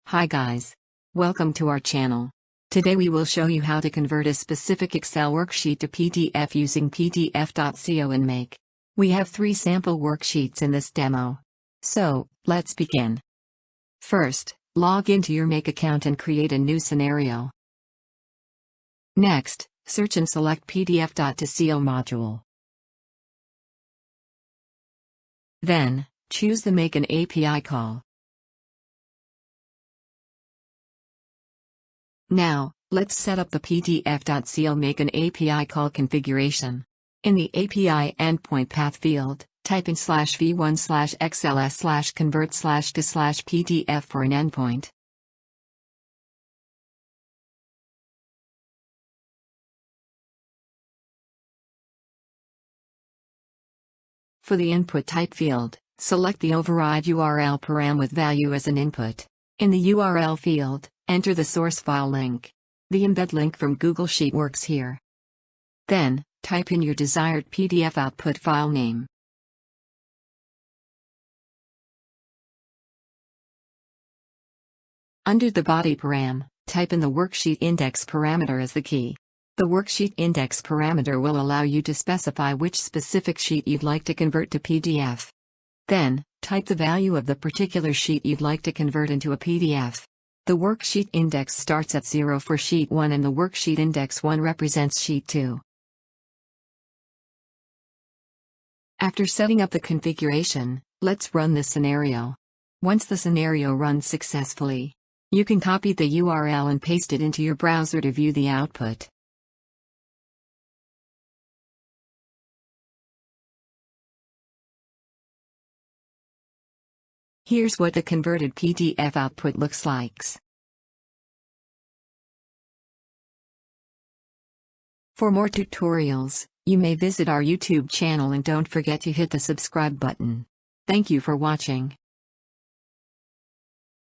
Hi guys. Welcome to our channel. Today we will show you how to convert a specific Excel worksheet to PDF using PDF.co and Make. We have 3 sample worksheets in this demo. So, let's begin. First, log into your Make account and create a new scenario. Next, search and select PDF.co module. Then, choose the Make an API call. Now, let's set up the PDF.co Make an API call configuration. In the API endpoint path field, type in /v1/xls/convert/to/pdf for an endpoint. For the input type field, select the override URL param with value as an input. In the URL field, enter the source file link. The embed link from Google Sheet works here. Then, type in your desired PDF output file name. Under the body param, type in the worksheet index parameter as the key. The worksheet index parameter will allow you to specify which specific sheet you'd like to convert to PDF. Then, type the value of the particular sheet you'd like to convert into a PDF. The worksheet index starts at 0 for sheet 1 and the worksheet index 1 represents sheet 2. After setting up the configuration, let's run this scenario. Once the scenario runs successfully, you can copy the URL and paste it into your browser to view the output. Here's what the converted PDF output looks like. For more tutorials, you may visit our YouTube channel and don't forget to hit the subscribe button. Thank you for watching.